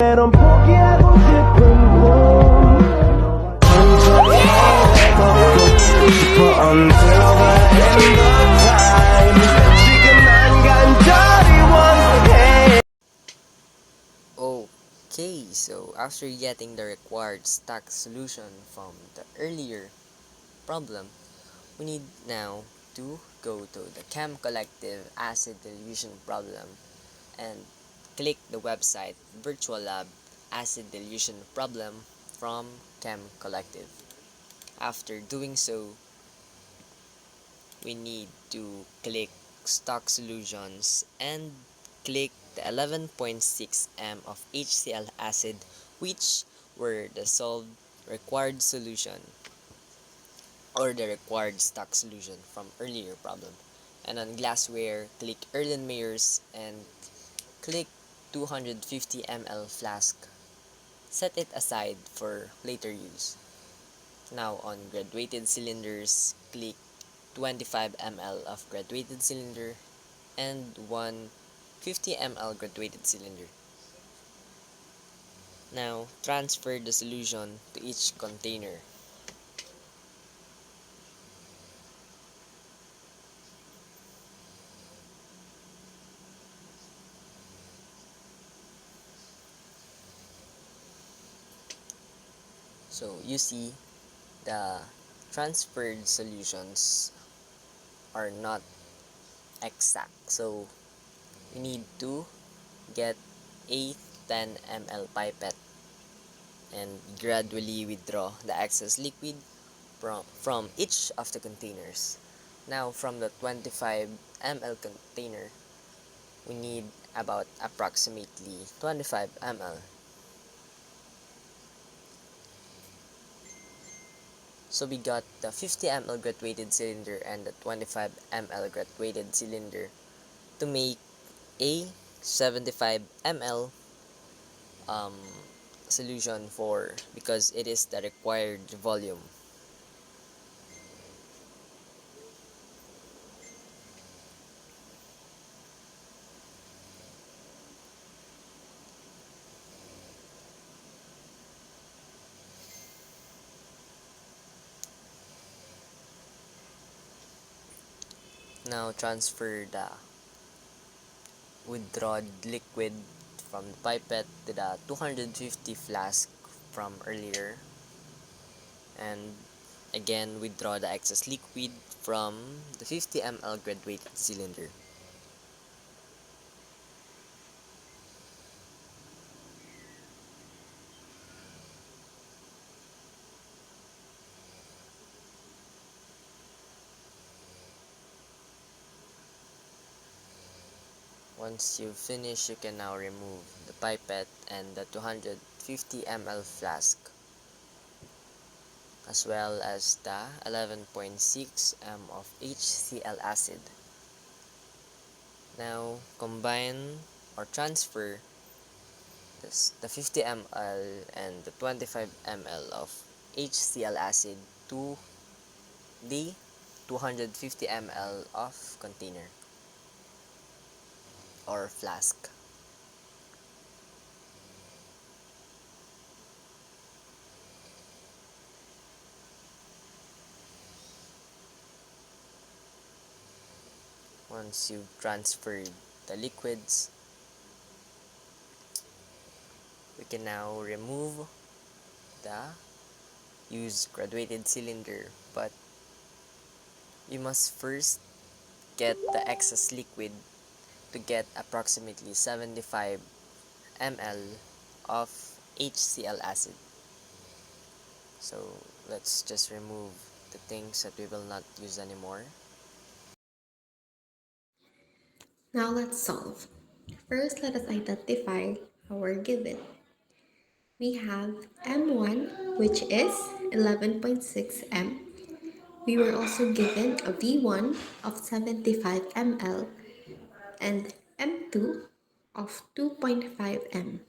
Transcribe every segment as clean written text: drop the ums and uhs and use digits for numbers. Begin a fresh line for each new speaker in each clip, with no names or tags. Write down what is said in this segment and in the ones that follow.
meron 포기하고 싶은 꿈 싶어 until the end of time 지금 난 간절히 원해.
Okay, so after getting the required stack solution from the earlier problem, we need now to go to the Chem Collective Acid Dilution problem and click the website Virtual Lab Acid Dilution Problem from Chem Collective. After doing so, we need to click Stock Solutions and click the 11.6 m of HCl acid, which were the solved required solution or the required stock solution from earlier problem. And on glassware, click Erlenmeyer's and click 250 ml flask. Set it aside for later use. Now on graduated cylinders, click 25 ml of graduated cylinder and one 50 ml graduated cylinder. Now transfer the solution to each container. So you see the transferred solutions are not exact. So you need to get a 10 ml pipette and gradually withdraw the excess liquid from each of the containers. Now from the 25 ml container, we need about approximately 25 ml. So we got the 50 ml graduated cylinder and the 25 ml graduated cylinder to make a 75 ml solution for because it is the required volume. Now transfer the withdrawn liquid from the pipette to the 250 flask from earlier and again withdraw the excess liquid from the 50 ml graduated cylinder. Once you finish, you can now remove the pipette and the 250 ml flask as well as the 11.6 m of HCl acid. Now combine or transfer the 50 ml and the 25 ml of HCl acid to the 250 ml of container or flask. Once you've transferred the liquids, we can now remove the used graduated cylinder, but you must first get the excess liquid to get approximately 75 ml of HCl acid. So let's just remove the things that we will not use anymore.
Now let's solve. First, let us identify our given. We have M1, which is 11.6 m. We were also given a V1 of 75 ml and M2 of 2.5 m.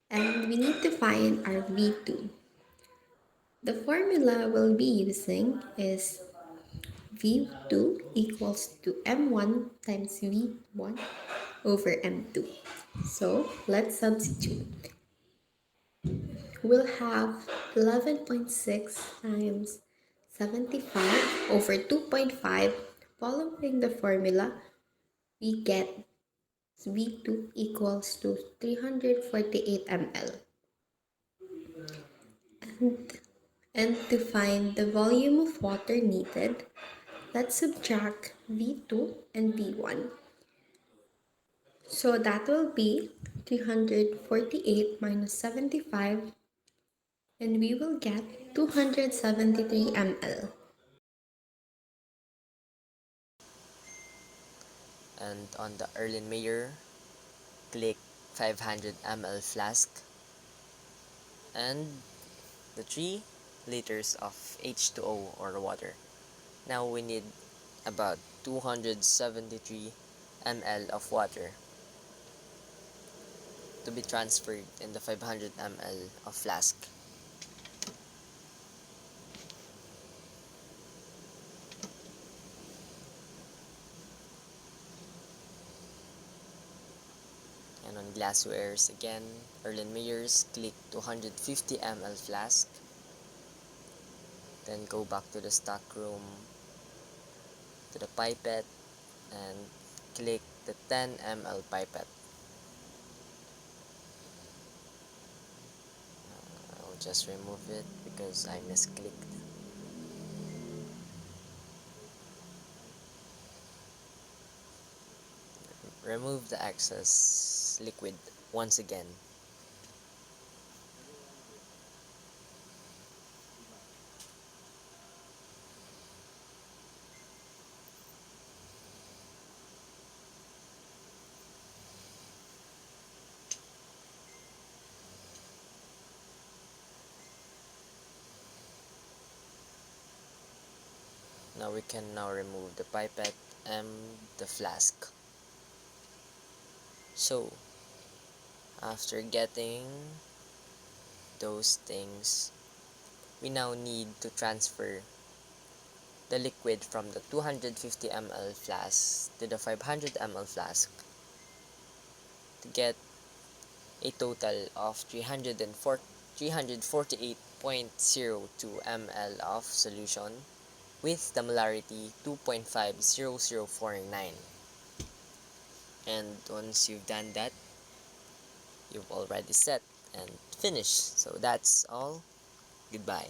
And we need to find our V2. The formula we'll be using is V2 equals to M1 times V1 over M2. So let's substitute. We'll have 11.6 times 75 over 2.5. Following the formula, we get V2 equals to 348 ml. And to find the volume of water needed, let's subtract V2 and V1. So that will be 348 minus 75, and we will get 273 ml.
And on the Erlenmeyer, click 500 ml flask and the 3 liters of H2O or water. Now we need about 273 ml of water to be transferred in the 500 ml of flask. And on glasswares again, Erlenmeyer's, click 250 ml flask. Then go back to the stock room, to the pipette, and click the 10 ml pipette. I'll just remove it because I misclicked. Remove the excess liquid once again. Now we can remove the pipette and the flask. So, after getting those things, we now need to transfer the liquid from the 250 ml flask to the 500 ml flask to get a total of 348.02 ml of solution with the molarity 2.50049. And once you've done that, you've already set and finished. So that's all. Goodbye.